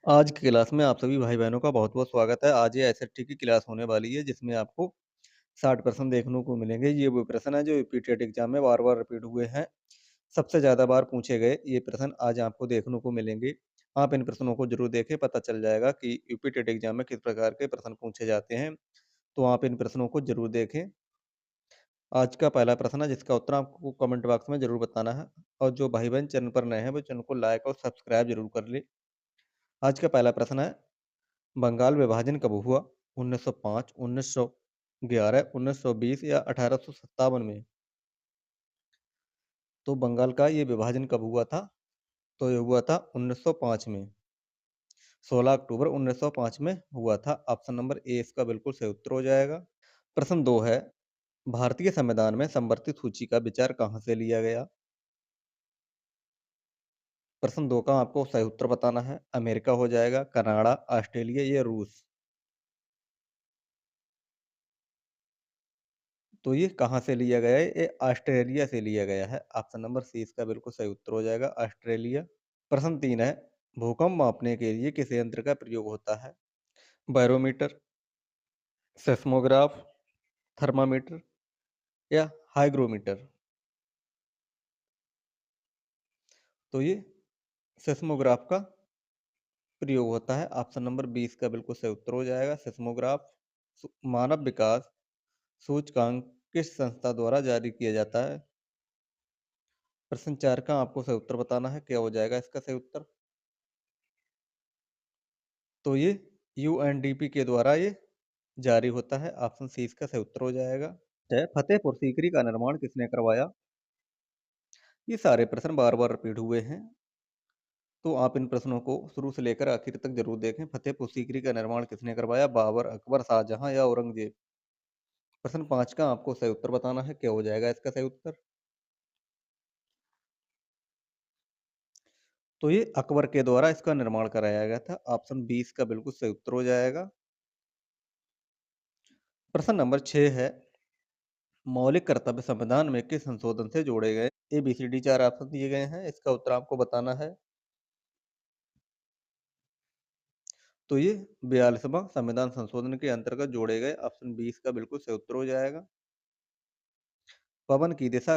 आज की क्लास में आप सभी भाई-बहनों का बहुत-बहुत स्वागत है। आज ये एसएसटी की क्लास होने वाली है जिसमें आपको 60 प्रश्न देखने को मिलेंगे। ये वो प्रश्न है जो रिपीटेड एग्ज़ाम में बार-बार रिपीट हुए हैं। सबसे ज़्यादा बार पूछे गए ये प्रश्न आज आपको देखने को मिलेंगे। आप इन प्रश्नों को ज़रूर देखें, पता चल जाएगा कि रिपीटेड एग्ज़ाम में किस प्रकार के प्रश्न पूछे जाते हैं। तो आप इन प्रश्नों को ज़रूर देखें। आज का पहला प्रश्न है जिसका उत्तर आपको कमेंट बॉक्स में ज़रूर बताना है और जो भाई-बहन चैनल पर नए हैं वो चैनल को लाइक और सब्सक्राइब ज़रूर कर लें। आज का पहला प्रश्न है बंगाल विभाजन कब हुआ? 1905, 1911, 1920 या 1857 में? तो बंगाल का ये विभाजन कब हुआ था? तो ये हुआ था 1905 में। 16 अक्टूबर 1905 में हुआ था। ऑप्शन नंबर ए इसका बिल्कुल सही उत्तर हो जाएगा। प्रश्न 2 है, भारतीय संविधान में संवर्धित सूची का विचार कहाँ से लिया गया? प्रश्न 2 का आपको सही उत्तर बताना है। अमेरिका हो जाएगा, कनाडा, ऑस्ट्रेलिया या रूस? तो ये कहाँ से लिया गया है? ये ऑस्ट्रेलिया से लिया गया है। ऑप्शन नंबर सी इसका बिल्कुल सही उत्तर हो जाएगा, ऑस्ट्रेलिया। प्रश्न 3 है, भूकंप मापने के लिए किस यंत्र का प्रयोग होता है? बैरोमीटर, सेस्मोग्राफ, थर्मामीटर या हाइग्रोमीटर? तो ये सेस्मोग्राफ का प्रयोग होता है। ऑप्शन नंबर बी इसका बिल्कुल सही उत्तर हो जाएगा, सेस्मोग्राफ। मानव विकास सूचकांक किस संस्था द्वारा जारी किया जाता है? प्रश्न 4 का आपको सही उत्तर बताना है। क्या हो जाएगा इसका सही उत्तर? तो ये यूएनडीपी के द्वारा ये जारी होता है। ऑप्शन सी इसका सही उत्तर हो जाएगा। फतेहपुर सीकरी का निर्माण किसने करवाया? ये सारे प्रश्न बार-बार रिपीट हुए हैं, तो आप इन प्रश्नों को शुरू से लेकर आखिर तक जरूर देखें। फतेहपुर सीकरी का निर्माण किसने करवाया? बाबर, अकबर, शाहजहां या औरंगजेब? प्रश्न 5 का आपको सही उत्तर बताना है। क्या हो जाएगा इसका सही उत्तर? तो ये अकबर के द्वारा इसका निर्माण कराया गया था। ऑप्शन बी इसका बिल्कुल सही उत्तर हो जाएगा। प्रश्न नंबर 6 है, मौलिक कर्तव्य संविधान में किस संशोधन से जोड़े गए? A B C D 4 option दिए गए हैं, इसका उत्तर आपको बताना है। तो ये 42वां संविधान संशोधन के अंतर्गत जोड़े गए। ऑप्शन बी इसका बिल्कुल सही उत्तर हो जाएगा। पवन की दिशा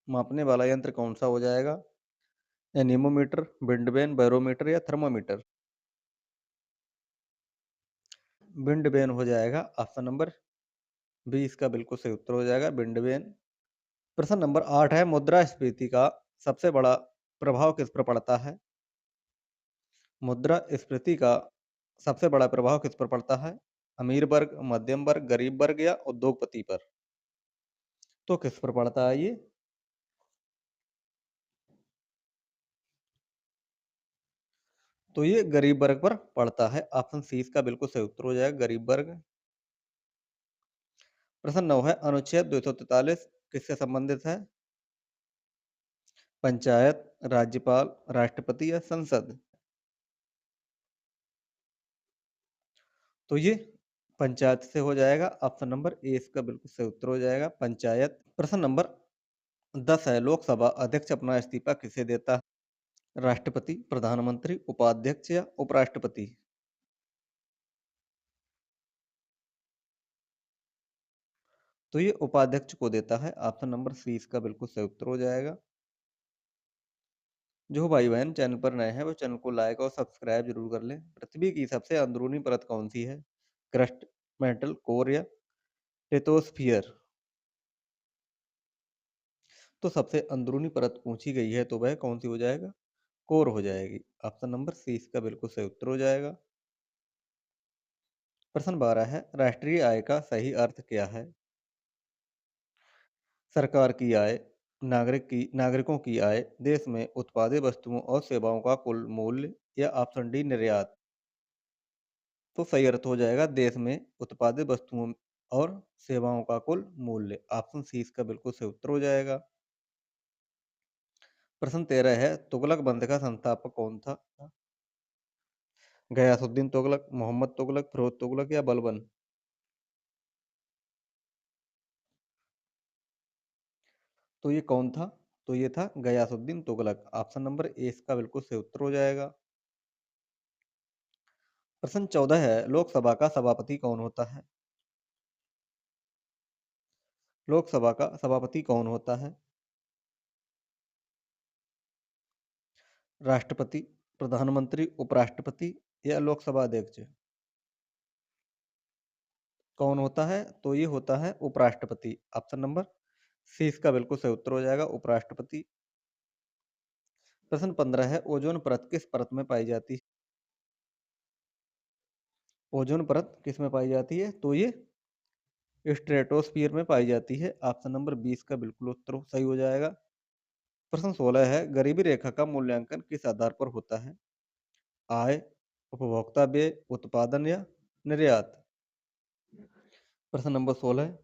मापने वाला यंत्र कौन सा हो जाएगा? एनीमोमीटर, विंड वेन, बैरोमीटर या थर्मामीटर? विंड वेन हो जाएगा। ऑप्शन नंबर बी इसका बिल्कुल सही उत्तर हो जाएगा, विंड वेन। प्रश्न नंबर 8 है, मुद्रास्फीति का सबसे बड़ा प्रभाव किस पर पड़ता है? मुद्रास्फीति का सबसे बड़ा प्रभाव किस पर पड़ता है? अमीर वर्ग, मध्यम वर्ग, गरीब वर्ग या उद्योगपति पर? तो किस पर पड़ता है ये? तो ये गरीब वर्ग पर पड़ता है। ऑप्शन सी इसका बिल्कुल सही उत्तर हो जाएगा, गरीब वर्ग। प्रश्न 9 है, अनुच्छेद 243 किससे संबंधित है? पंचायत, राज्यपाल, राष्ट्रपति या संसद? तो ये पंचायत से हो जाएगा। ऑप्शन नंबर ए इसका बिल्कुल सही उत्तर हो जाएगा, पंचायत। प्रश्न नंबर 10 है, लोकसभा अध्यक्ष अपना इस्तीफा किसे देता है? राष्ट्रपति, प्रधानमंत्री, उपाध्यक्ष या उपराष्ट्रपति? तो ये उपाध्यक्ष को देता है। ऑप्शन नंबर सी इसका बिल्कुल सही उत्तर हो जाएगा। जो भाई बहन चैनल पर नए हैं वो चैनल को लाइक और सब्सक्राइब जरूर कर लें। पृथ्वी की सबसे अंदरूनी परत कौन सी है? क्रस्ट, मेंटल, कोर या लिथोस्फियर? तो सबसे अंदरूनी परत पूछी गई है तो वह कौन सी हो जाएगा? कोर हो जाएगी। ऑप्शन नंबर सी इसका बिल्कुल सही उत्तर हो जाएगा। प्रश्न 12 है, राष्ट्रीय आय का सही अर्थ क्या है? सरकार की आय, नागरिकों की आय, देश में उत्पादित वस्तुओं और सेवाओं का कुल मूल्य या ऑप्शन डी निर्यात? तो सही अर्थ हो जाएगा देश में उत्पादित वस्तुओं और सेवाओं का कुल मूल्य। ऑप्शन सी इसका बिल्कुल सही उत्तर हो जाएगा। प्रश्न 13 है, तुगलक वंश का संस्थापक कौन था? गयासुद्दीन तुगलक, मोहम्मद तुगलक, फिरोज तुगलक या बलबन? तो ये कौन था? तो ये था Ghiyasuddin Tughlaq. Option number A इसका बिल्कुल सही उत्तर हो जाएगा। प्रश्न 14 है, लोकसभा का सभापति कौन होता है? लोकसभा का सभापति कौन होता है? राष्ट्रपति, प्रधानमंत्री, उपराष्ट्रपति या लोकसभा अध्यक्ष? कौन होता है? तो ये होता है उपराष्ट्रपति। ऑप्शन नंबर सी इसका बिल्कुल सही उत्तर हो जाएगा, उपराष्ट्रपति। प्रश्न 15 है, ओजोन परत किस परत में पाई जाती है? ओजोन परत किस में पाई जाती है? तो ये स्ट्रेटोस्फियर में पाई जाती है। ऑप्शन नंबर 20 का बिल्कुल उत्तर सही हो जाएगा। प्रश्न 16 है, गरीबी रेखा का मूल्यांकन किस आधार पर होता है? आय, उपभोक्ता व्यय, उत्पादन या निर्यात? प्रश्न नंबर 16 है,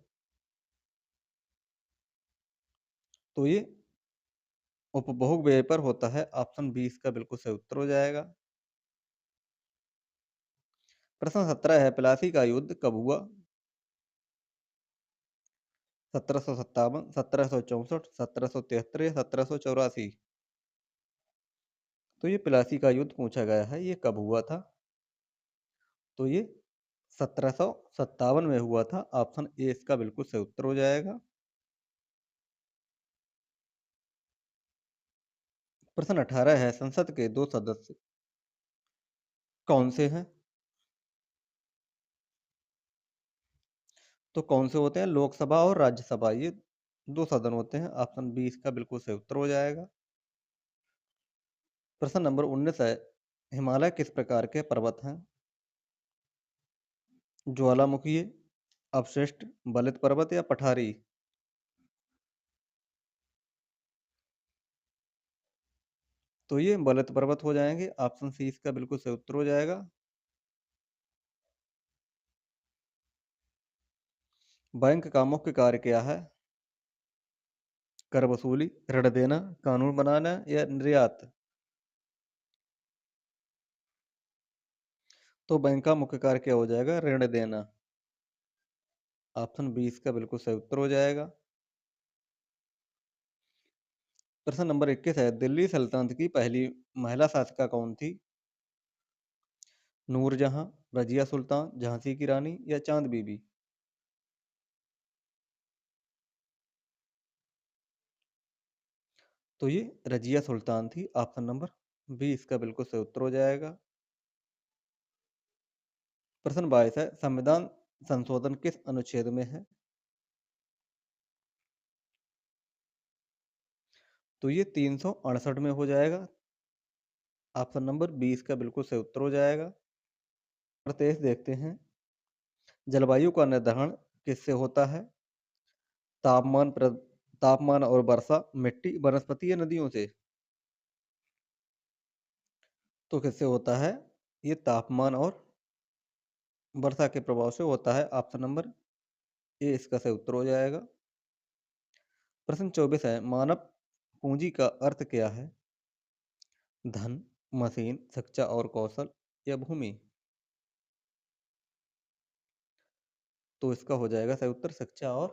तो ये उपभोग व्यय पर होता है। ऑप्शन 20 का बिल्कुल सही उत्तर हो जाएगा। प्रश्न 17 है, प्लासी का युद्ध कब हुआ? 1757, 1764, 1773 या 1784? तो ये प्लासी का युद्ध पूछा गया है, ये कब हुआ था? तो ये 1757 में हुआ था। ऑप्शन ए इसका बिल्कुल सही उत्तर हो जाएगा। प्रश्न 18 है, संसद के 2 सदस्य कौन से हैं? तो कौन से होते हैं? लोकसभा और राज्यसभा, ये 2 सदन होते हैं। ऑप्शन बी इसका बिल्कुल सही उत्तर हो जाएगा। प्रश्न नंबर 19 है, हिमालय किस प्रकार के पर्वत हैं? ज्वालामुखी, अपशिष्ट, बलित पर्वत या पठारी? तो ये बलित पर्वत हो जाएंगे। ऑप्शन सी इसका बिल्कुल सही उत्तर हो जाएगा। बैंक का मुख्य कार्य क्या है? कर वसूली, ऋण देना, कानून बनाना या निर्यात? तो बैंक का मुख्य कार्य क्या हो जाएगा? ऋण देना। ऑप्शन 20 का बिल्कुल सही उत्तर हो जाएगा। प्रश्न नंबर 21 है, दिल्ली सल्तनत की पहली महिला शासिका कौन थी? नूरजहां, रजिया सुल्तान, झांसी की रानी या चांद बीबी? तो ये रजिया सुल्तान थी। ऑप्शन नंबर बी इसका बिल्कुल सही उत्तर हो जाएगा। प्रश्न 22 है, संविधान संशोधन किस अनुच्छेद में है? तो ये 368 में हो जाएगा। ऑप्शन नंबर 20 का बिल्कुल सही उत्तर हो जाएगा। प्रत्येश देखते हैं, जलवायु का निर्धारण किससे होता है? तापमान, तापमान और वर्षा, मिट्टी, वनस्पति या नदियों से? तो किससे होता है? ये तापमान और वर्षा के प्रभाव से होता है। ऑप्शन नंबर ए इसका सही उत्तर हो जाएगा। प्रश्न 24 है, मानव पूंजी का अर्थ क्या है? धन, मशीन, शिक्षा और कौशल या भूमि? तो इसका हो जाएगा सही उत्तर शिक्षा और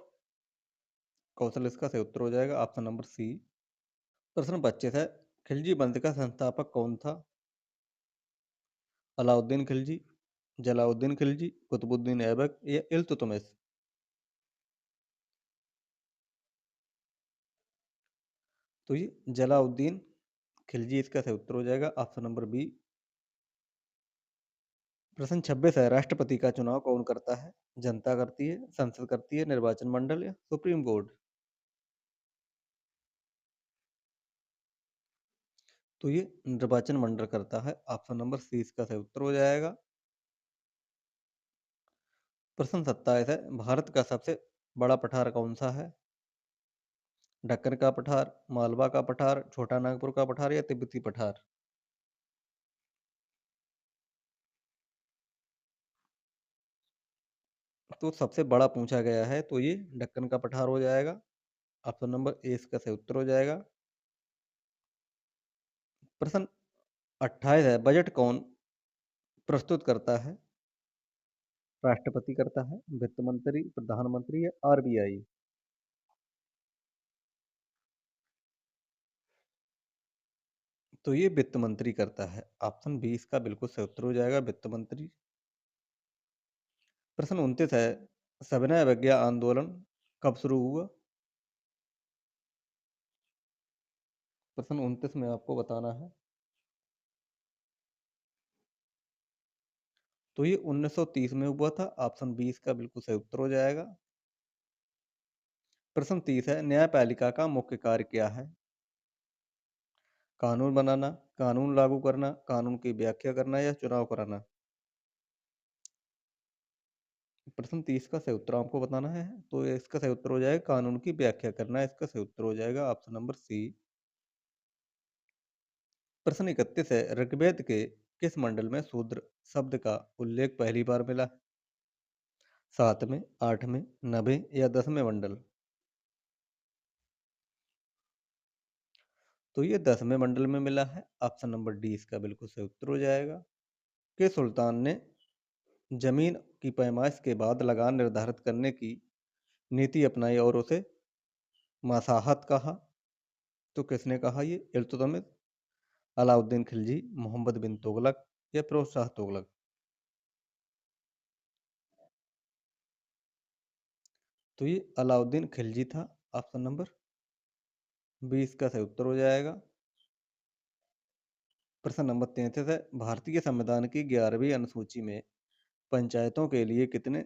कौशल, इसका सही उत्तर हो जाएगा। Option number C. प्रश्न 25 है, खिलजी वंश का संस्थापक कौन था? अलाउद्दीन खिलजी, जलाउद्दीन खिलजी, कुतुबुद्दीन ऐबक या इल्तुतमिश? तो ये जलाउद्दीन खिलजी इसका सही उत्तर हो जाएगा। Option number B. प्रश्न 26 है, राष्ट्रपति का चुनाव कौन करता है? जनता करती है, संसद करती है, निर्वाचन मंडल या सुप्रीम कोर्ट? तो ये निर्वाचन मंडल करता है। ऑप्शन नंबर सी इसका सही उत्तर हो जाएगा। प्रश्न 27 है, भारत का सबसे बड़ा पठार कौन सा है? दक्कन का पठार, मालवा का पठार, छोटा नागपुर का पठार या तिब्बती पठार? तो सबसे बड़ा पूछा गया है, तो ये दक्कन का पठार हो जाएगा। ऑप्शन नंबर ए इसका सही उत्तर हो जाएगा। प्रश्न 28 है, बजट कौन प्रस्तुत करता है? राष्ट्रपति करता है, वित्त मंत्री, प्रधानमंत्री या आरबीआई? तो ये वित्त मंत्री करता है। ऑप्शन बी इसका बिल्कुल सही उत्तर हो जाएगा, वित्त मंत्री। प्रश्न 29 है, सविनय अवज्ञा आंदोलन कब शुरू हुआ? प्रश्न 29 में आपको बताना है। तो ये 1930 में हुआ था। ऑप्शन बी इसका बिल्कुल सही उत्तर हो जाएगा। प्रश्न 30 है, न्यायपालिका का मुख्य कार्य क्या है? कानून बनाना, कानून लागू करना, कानून की व्याख्या करना या चुनाव कराना? प्रश्न 30 का सही उत्तर आपको बताना है। तो इसका सही उत्तर हो जाएगा कानून की व्याख्या करना। इसका सही उत्तर हो जाएगा ऑप्शन नंबर सी। प्रश्न 31 है, ऋग्वेद के किस मंडल में शूद्र शब्द का उल्लेख पहली बार मिला? 7वें, 8वें, 9वें या 10वें मंडल? तो ये 10वें मंडल में मिला है। ऑप्शन नंबर डी इसका बिल्कुल सही उत्तर हो जाएगा। कि सुल्तान ने जमीन की पैमाइश के बाद लगान निर्धारित करने की नीति अपनाई और उसे मसाहत कहा? तो किसने कहा ये? इल्तुतमिश, अलाउद्दीन खिलजी, मोहम्मद बिन तुगलक या फिरोज शाह तुगलक? तो ये अलाउद्दीन खिलजी था। ऑप्शन नंबर बी इसका सही उत्तर हो जाएगा। प्रश्न नंबर 33 है, भारतीय संविधान की 11वीं अनुसूची में पंचायतों के लिए कितने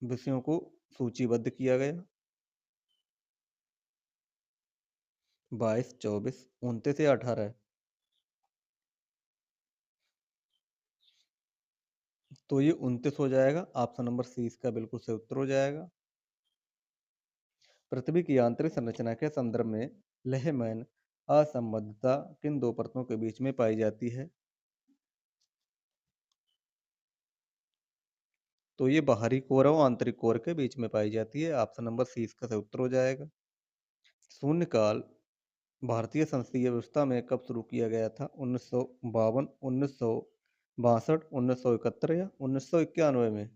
विषयों को सूचीबद्ध किया गया? 22, 24, 29 या 18? तो ये 29 हो जाएगा। ऑप्शन नंबर सी इसका बिल्कुल सही उत्तर हो जाएगा। पृथ्वी की आंतरिक संरचना के संदर्भ में लेहमैन असंबद्धता किन दो परतों के बीच में पाई जाती है? तो ये बाहरी कोर और आंतरिक कोर के बीच में पाई जाती है। ऑप्शन नंबर सी इसका सही उत्तर हो जाएगा। शून्यकाल भारतीय संसदीय व्यवस्था में कब शुरू किया गया था? 1952, 1962, 1971 या 1991 में?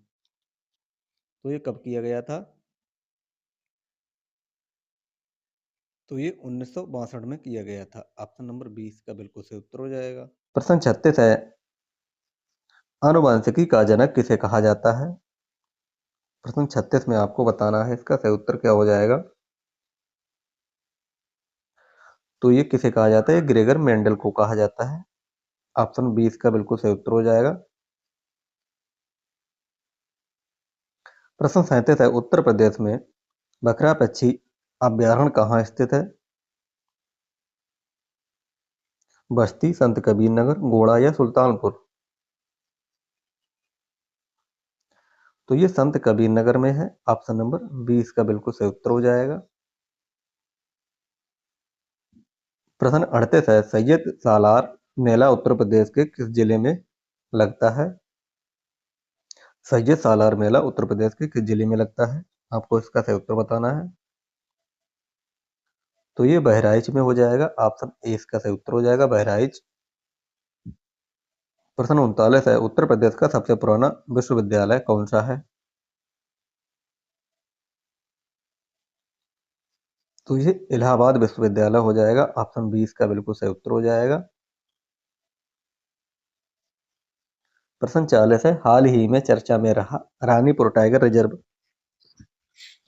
तो ये कब किया गया था? तो ये 1962 में किया गया था। ऑप्शन नंबर 20 का बिल्कुल सही उत्तर हो जाएगा। प्रश्न 36 है, आनुवंशिकी का जनक किसे कहा जाता है? प्रश्न 36 में आपको बताना है इसका सही उत्तर क्या हो जाएगा। तो ये किसे कहा जाता है? ग्रेगर मेंडल को कहा जाता है। ऑप्शन 20 का बिल्कुल सही उत्तर हो जाएगा। प्रश्न 37 है, उत्तर प्रदेश में बखरा पक्षी अभ्यारण्य कहाँ स्थित है? बस्ती, संत कबीर नगर, गोड़ा या सुल्तानपुर? तो ये संत कबीर नगर में है। ऑप्शन नंबर 20 का बिल्कुल सही उत्तर हो जाएगा। प्रश्न 38 है, सैयद सालार मेला उत्तर प्रदेश के किस जिले में लगता है? सैयद सालार मेला उत्तर प्रदेश के किस जिले में लगता है? आपको इसका सही उत्तर बताना है। तो ये बहराइच में हो जाएगा। ऑप्शन ए इसका सही उत्तर हो जाएगा, बहराइच। प्रश्न 39 है, उत्तर प्रदेश का सबसे पुराना विश्वविद्यालय कौन सा है? तो ये इलाहाबाद विश्वविद्यालय हो जाएगा। ऑप्शन 20 का बिल्कुल सही उत्तर हो जाएगा। प्रश्न 40 है, हाल ही में चर्चा में रहा रानीपुर टाइगर रिजर्व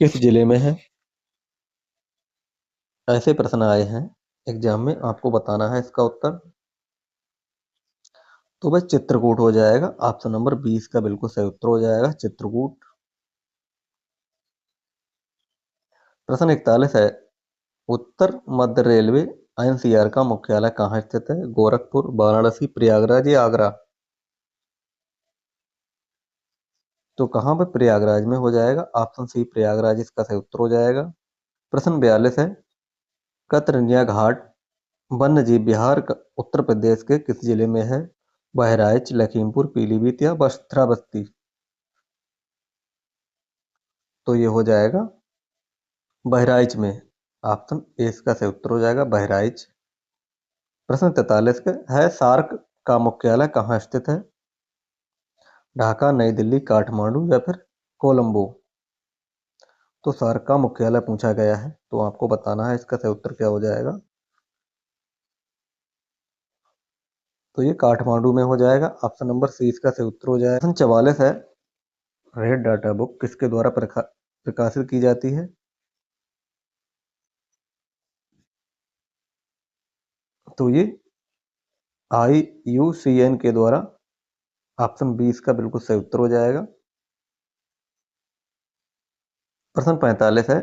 किस जिले में है? ऐसे प्रश्न आए हैं एग्जाम में, आपको बताना है इसका उत्तर। तो भाई चित्रकूट हो जाएगा। ऑप्शन नंबर 20 का बिल्कुल सही उत्तर हो जाएगा, चित्रकूट। प्रश्न 41 है, उत्तर मध्य रेलवे एनसीआर का मुख्यालय कहाँ स्थित है? गोरखपुर, वाराणसी, प्रयागराज या आगरा? तो कहाँ पर? प्रयागराज में हो जाएगा। ऑप्शन सी प्रयागराज इसका सही उत्तर हो जाएगा। प्रश्न 42 है, कतरनिया घाट वन्य जीव विहार उत्तर प्रदेश के किस जिले में है? बहराइच, लखीमपुर, पीलीभीत या बस्ती? तो ये हो जाएगा बहराइच में। ऑप्शन ए इसका सही उत्तर हो जाएगा, बहराइच। प्रश्न 43 का है, सार्क का मुख्यालय कहाँ स्थित है? ढाका, नई दिल्ली, काठमांडू या फिर कोलंबो? तो सार्क का मुख्यालय पूछा गया है, तो आपको बताना है इसका सही उत्तर क्या हो जाएगा। तो ये काठमांडू में हो जाएगा। ऑप्शन नंबर सी इसका सही उत्तर हो जाएगा। प्रश्न 44 है, रेड डाटा बुक किसके द्वारा प्रकाशित की जाती है? तो ये IUCN के द्वारा। ऑप्शन बी इसका बिल्कुल सही उत्तर हो जाएगा। प्रश्न 45 है,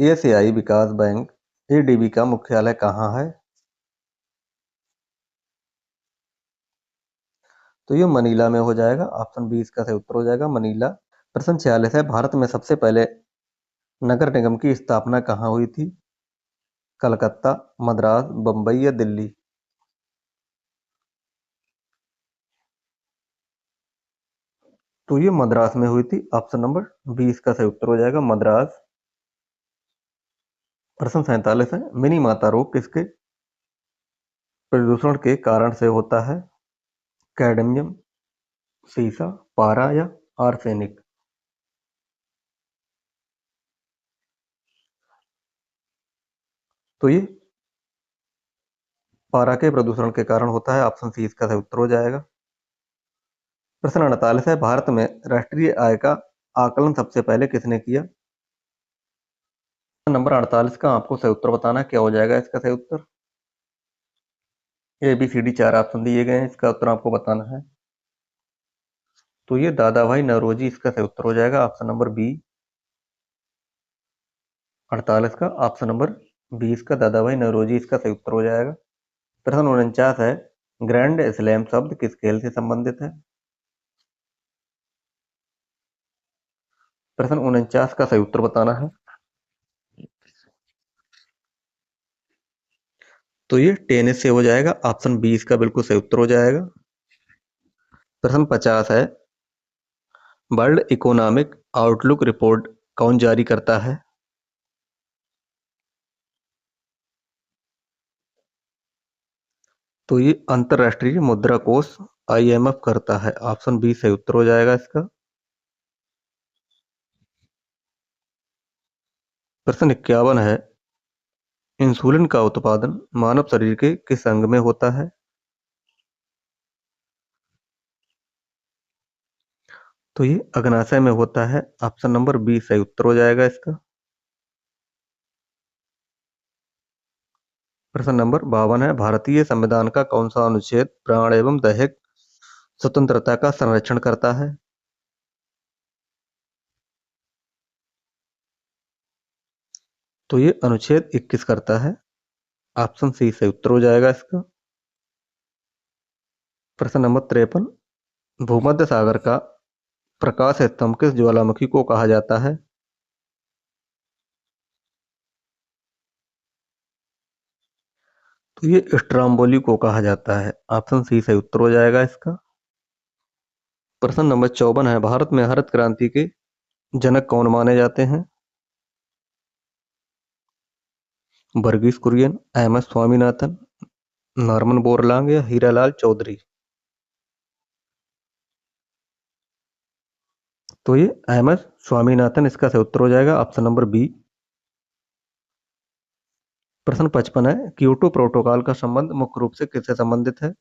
एशियाई विकास बैंक ADB का मुख्यालय कहाँ है? तो ये मनीला में हो जाएगा। ऑप्शन बी इसका सही उत्तर हो जाएगा, मनीला। प्रश्न 46 है, भारत में सबसे पहले नगर निगम की स्थापना कहाँ हुई थी? कलकत्ता, मद्रास, बम्बई या दिल्ली? तो ये मद्रास में हुई थी। ऑप्शन नंबर बी इसका सही उत्तर हो जाएगा, मद्रास। प्रश्न 47 है, मिनी माता रोग किसके प्रदूषण के कारण से होता है? कैडमियम, सीसा, पारा या आर्सेनिक? तो ये पारा के प्रदूषण के कारण होता है। ऑप्शन सी इसका सही उत्तर हो जाएगा। प्रश्न 48 है, भारत में राष्ट्रीय आय का आकलन सबसे पहले किसने किया? नंबर 48 का आपको सही उत्तर बताना है। क्या हो जाएगा इसका सही उत्तर? A B C D 4 option दिए गए हैं, इसका उत्तर आपको बताना है। तो ये दादा भाई नौरोजी इसका सही उत्तर हो जाएगा। ऑप्शन नंबर बी 48 का ऑप्शन नंबर 20 का दादा भाई नौरोजी इसका सही उत्तर हो जाएगा। प्रश्न 49 है, ग्रैंड स्लैम शब्द किस खेल से संबंधित है? प्रश्न 49 का सही उत्तर बताना है। तो ये टेनिस से हो जाएगा। ऑप्शन बी इसका बिल्कुल सही उत्तर हो जाएगा। प्रश्न 50 है, वर्ल्ड इकोनॉमिक आउटलुक रिपोर्ट कौन जारी करता है? तो ये अंतरराष्ट्रीय मुद्रा कोष IMF करता है। ऑप्शन बी सही उत्तर हो जाएगा इसका। प्रश्न 51 है, इंसुलिन का उत्पादन मानव शरीर के किस अंग में होता है? तो ये अग्नाशय में होता है। ऑप्शन नंबर बी सही उत्तर हो जाएगा इसका। प्रश्न नंबर 52 है, भारतीय संविधान का कौन सा अनुच्छेद प्राण एवं दैहिक स्वतंत्रता का संरक्षण करता है? तो ये अनुच्छेद 21 करता है। ऑप्शन सी सही उत्तर हो जाएगा इसका। प्रश्न नंबर 53, भूमध्य सागर का प्रकाश स्तंभ किस ज्वालामुखी को कहा जाता है? तो ये स्ट्राम्बोली को कहा जाता है। ऑप्शन सी सही उत्तर हो जाएगा इसका। प्रश्न नंबर 54 है, भारत में हरित क्रांति के जनक कौन माने जाते हैं? वर्गीज कुरियन, MS स्वामीनाथन, नॉर्मन बोरलांग या हीरालाल चौधरी? तो ये MS स्वामीनाथन इसका सही उत्तर हो जाएगा। Option number B. प्रश्न 55 है, क्योटो प्रोटोकॉल का संबंध मुख्य रूप से किससे संबंधित है?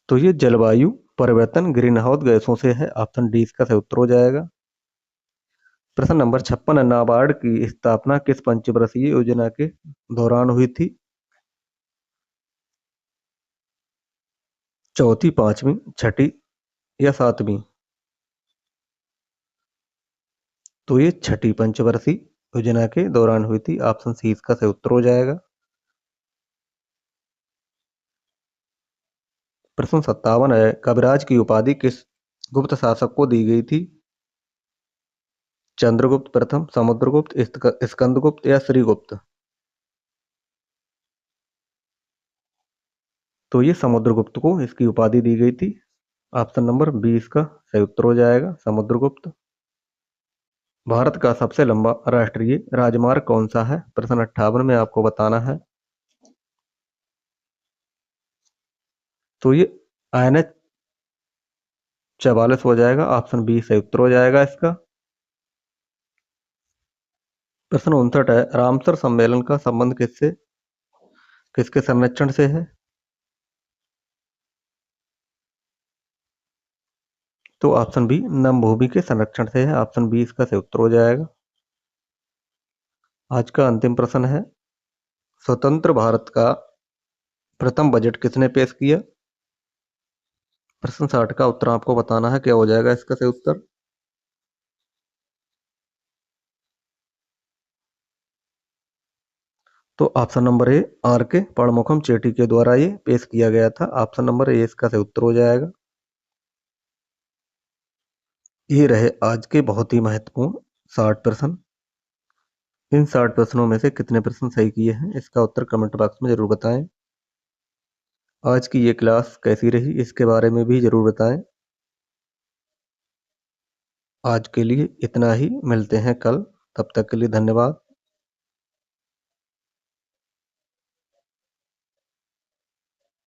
तो ये जलवायु परिवर्तन ग्रीन हाउस गैसों से है। ऑप्शन डी इसका सही उत्तर हो जाएगा। प्रश्न नंबर 56 है, नाबार्ड की स्थापना किस पंचवर्षीय योजना के दौरान हुई थी? चौथी, पांचवी, छठी या सातवीं? तो ये छठी पंचवर्षीय योजना के दौरान हुई थी। ऑप्शन सी इसका सही उत्तर हो जाएगा। प्रश्न 57 है, कविराज की उपाधि किस गुप्त शासक को दी गई थी? चंद्रगुप्त प्रथम, समुद्रगुप्त, स्कंदगुप्त या श्रीगुप्त? तो ये समुद्रगुप्त को इसकी उपाधि दी गई थी। ऑप्शन नंबर बी इसका सही उत्तर हो जाएगा, समुद्रगुप्त। भारत का सबसे लंबा राष्ट्रीय राजमार्ग कौन सा है? प्रश्न 58 में आपको बताना है। तो ये NH 44 हो जाएगा। ऑप्शन बी सही उत्तर हो जाएगा इसका। प्रश्न 59 है, रामसर सम्मेलन का संबंध किसके संरक्षण से है? तो ऑप्शन बी नमभूमि के संरक्षण से है। ऑप्शन बी इसका सही उत्तर हो जाएगा। आज का अंतिम प्रश्न है, स्वतंत्र भारत का प्रथम बजट किसने पेश किया? प्रश्न 60 का उत्तर आपको बताना है, क्या हो जाएगा इसका सही उत्तर? तो ऑप्शन नंबर ए आर के पणमुखम चेटी के द्वारा ये पेश किया गया था। ऑप्शन नंबर ए इसका सही उत्तर हो जाएगा। ये रहे आज के बहुत ही महत्वपूर्ण 60 प्रश्न। इन 60 प्रश्नों में से कितने प्रश्न सही किए हैं इसका उत्तर कमेंट बॉक्स में जरूर बताएं। आज की ये क्लास कैसी रही इसके बारे में भी जरूर बताएं। आज के लिए इतना ही, मिलते हैं कल, तब तक के लिए धन्यवाद।